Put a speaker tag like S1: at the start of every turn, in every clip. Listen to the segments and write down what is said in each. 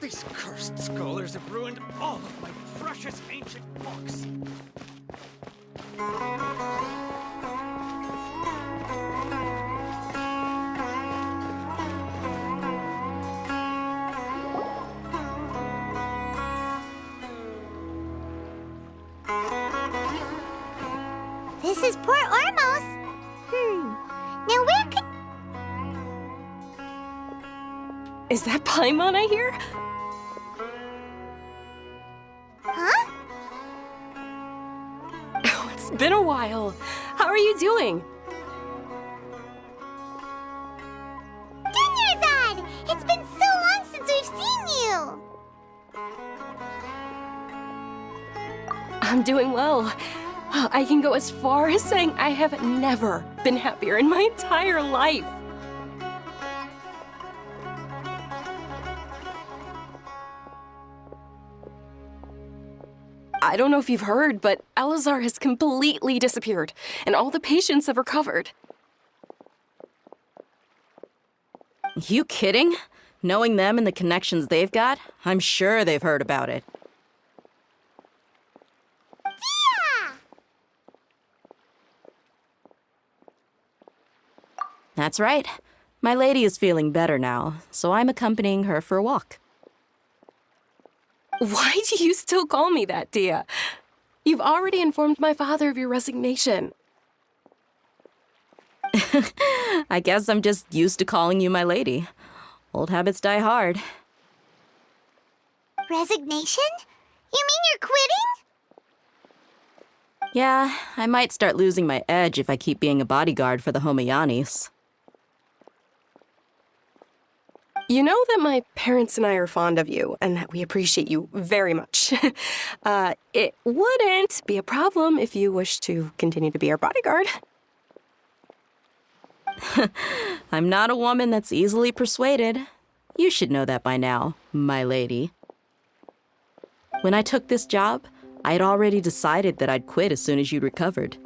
S1: These cursed scholars have ruined all of my precious ancient books.
S2: This is Port Ormos. Now where could...
S3: Is that Paimon I hear?
S2: Huh?
S3: Oh, it's been a while. How are you doing?
S2: Dunyarzad! It's been so long since we've seen you!
S3: I'm doing well. I can go as far as saying I have never been happier in my entire life. I don't know if you've heard, but Elazar has completely disappeared, and all the patients have recovered.
S4: You kidding? Knowing them and the connections they've got, I'm sure they've heard about it.
S2: Yeah!
S4: That's right. My lady is feeling better now, so I'm accompanying her for a walk.
S3: Why do you still call me that, Dia? You've already informed my father of your resignation.
S4: I guess I'm just used to calling you my lady. Old habits die hard.
S2: Resignation? You mean you're quitting?
S4: Yeah, I might start losing my edge if I keep being a bodyguard for the Homayanis.
S3: You know that my parents and I are fond of you, and that we appreciate you very much. It wouldn't be a problem if you wish to continue to be our bodyguard.
S4: I'm not a woman that's easily persuaded. You should know that by now, my lady. When I took this job, I had already decided that I'd quit as soon as you'd recovered.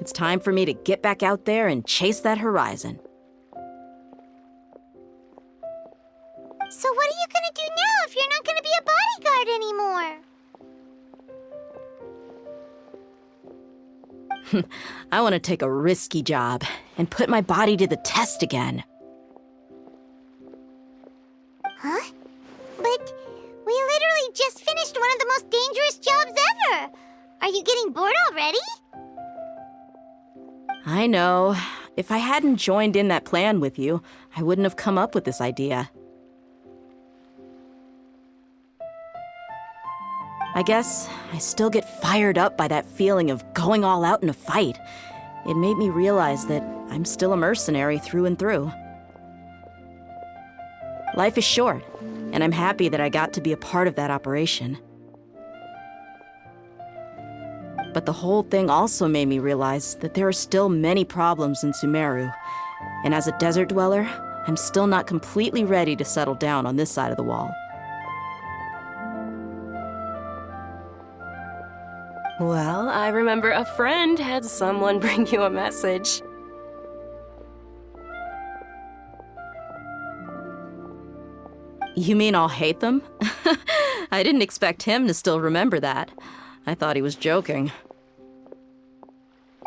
S4: It's time for me to get back out there and chase that horizon.
S2: So what are you gonna do now if you're not gonna be a bodyguard anymore?
S4: I want to take a risky job and put my body to the test again.
S2: Huh? But we literally just finished one of the most dangerous jobs ever! Are you getting bored already?
S4: I know. If I hadn't joined in that plan with you, I wouldn't have come up with this idea. I guess I still get fired up by that feeling of going all out in a fight. It made me realize that I'm still a mercenary through and through. Life is short, and I'm happy that I got to be a part of that operation. But the whole thing also made me realize that there are still many problems in Sumeru, and as a desert dweller, I'm still not completely ready to settle down on this side of the wall.
S3: Well, I remember a friend had someone bring you a message.
S4: You mean I'll hate them? I didn't expect him to still remember that. I thought he was joking.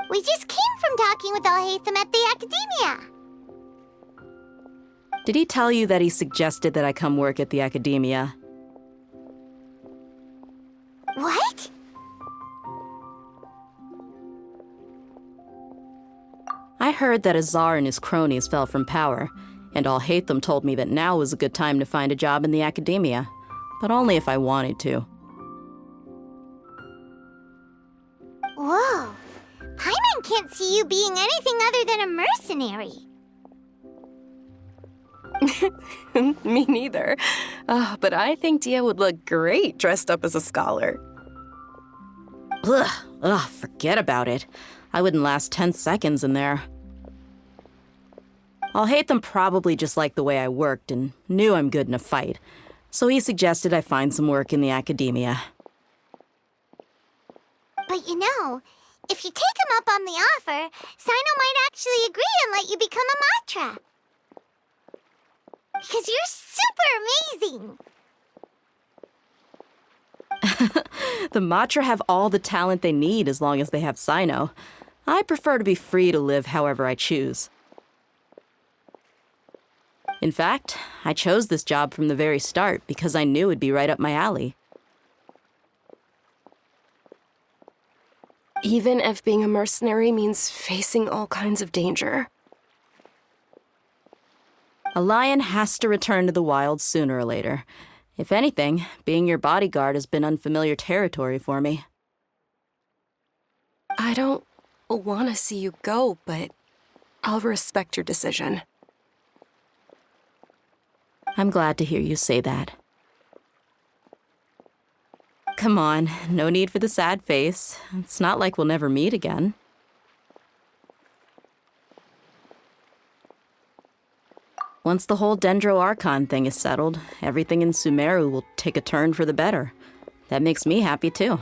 S2: We just came from talking with Alhaitham at the academia.
S4: Did he tell you that he suggested that I come work at the academia?
S2: What?
S4: I heard that Azar and his cronies fell from power, and Alhaitham told me that now was a good time to find a job in the academia, but only if I wanted to.
S2: Whoa. Paimon can't see you being anything other than a mercenary.
S3: Me neither. But I think Dia would look great dressed up as a scholar.
S4: Ugh, forget about it. I wouldn't last 10 seconds in there. Alhaitham probably just liked the way I worked and knew I'm good in a fight, so he suggested I find some work in the academia.
S2: But you know, if you take him up on the offer, Sino might actually agree and let you become a Matra. Because you're super amazing.
S4: The Matra have all the talent they need as long as they have Sino. I prefer to be free to live however I choose. In fact, I chose this job from the very start because I knew it'd be right up my alley.
S3: Even if being a mercenary means facing all kinds of danger.
S4: A lion has to return to the wild sooner or later. If anything, being your bodyguard has been unfamiliar territory for me.
S3: I don't want to see you go, but I'll respect your decision.
S4: I'm glad to hear you say that. Come on, no need for the sad face. It's not like we'll never meet again. Once the whole Dendro Archon thing is settled, everything in Sumeru will take a turn for the better. That makes me happy too.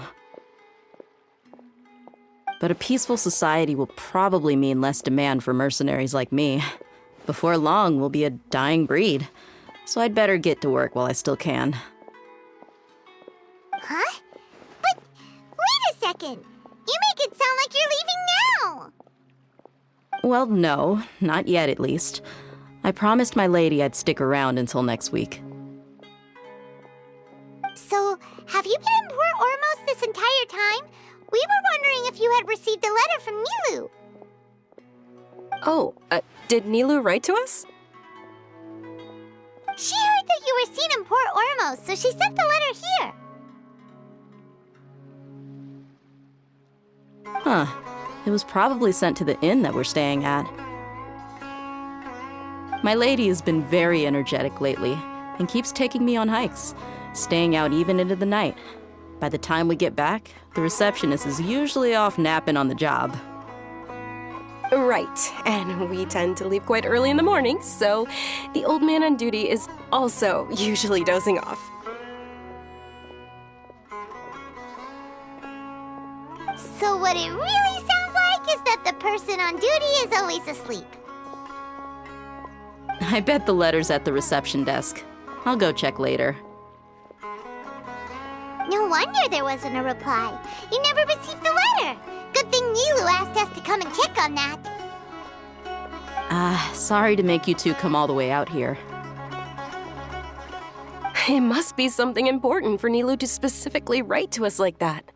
S4: But a peaceful society will probably mean less demand for mercenaries like me. Before long, we'll be a dying breed. So I'd better get to work while I still can.
S2: Huh? But wait a second. You make it sound like you're leaving now.
S4: Well, no, not yet at least. I promised my lady I'd stick around until next week.
S2: So, have you been in Port Ormos this entire time? We were wondering if you had received a letter from Nilu.
S3: Oh, did Nilu write to us?
S2: She heard that you were seen in Port Ormos, so she sent the letter here.
S4: Huh. It was probably sent to the inn that we're staying at. My lady has been very energetic lately and keeps taking me on hikes, staying out even into the night. By the time we get back, the receptionist is usually off napping on the job.
S3: Right, and we tend to leave quite early in the morning, so the old man on duty is also usually dozing off.
S2: So what it really sounds like is that the person on duty is always asleep.
S4: I bet the letter's at the reception desk. I'll go check later.
S2: No wonder there wasn't a reply. You never received the letter. Good thing Nilu asked us to come and check on that.
S4: Sorry to make you two come all the way out here.
S3: It must be something important for Nilu to specifically write to us like that.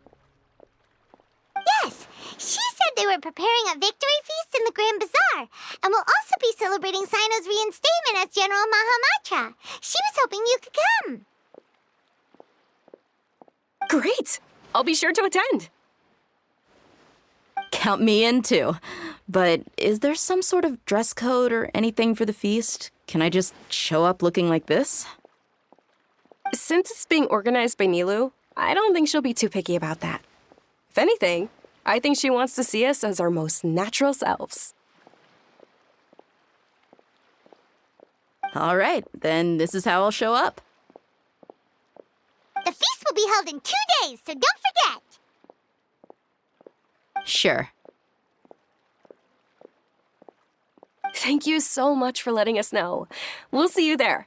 S2: Yes, she said they were preparing a victory feast in the Grand Bazaar, and will also be celebrating Sino's reinstatement as General Mahamatra. She was hoping you could come.
S3: Great! I'll be sure to attend.
S4: Count me in too. But is there some sort of dress code or anything for the feast? Can I just show up looking like this?
S3: Since it's being organized by Nilu, I don't think she'll be too picky about that. If anything, I think she wants to see us as our most natural selves.
S4: All right, then this is how I'll show up.
S2: The feast will be held in 2 days, so don't forget.
S4: Sure.
S3: Thank you so much for letting us know. We'll see you there.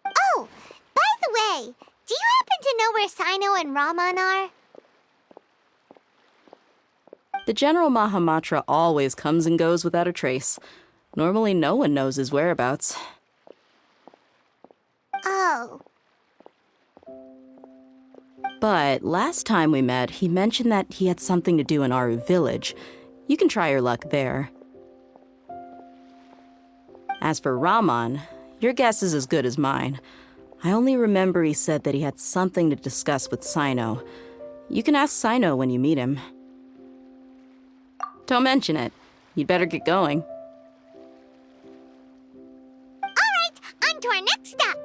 S2: Oh, by the way, do you happen to know where Sino and Raman are?
S4: The General Mahamatra always comes and goes without a trace. Normally no one knows his whereabouts.
S2: Oh.
S4: But last time we met, he mentioned that he had something to do in our village. You can try your luck there. As for Raman, your guess is as good as mine. I only remember he said that he had something to discuss with Sino. You can ask Sino when you meet him. Don't mention it. You'd better get going.
S2: All right, on to our next stop.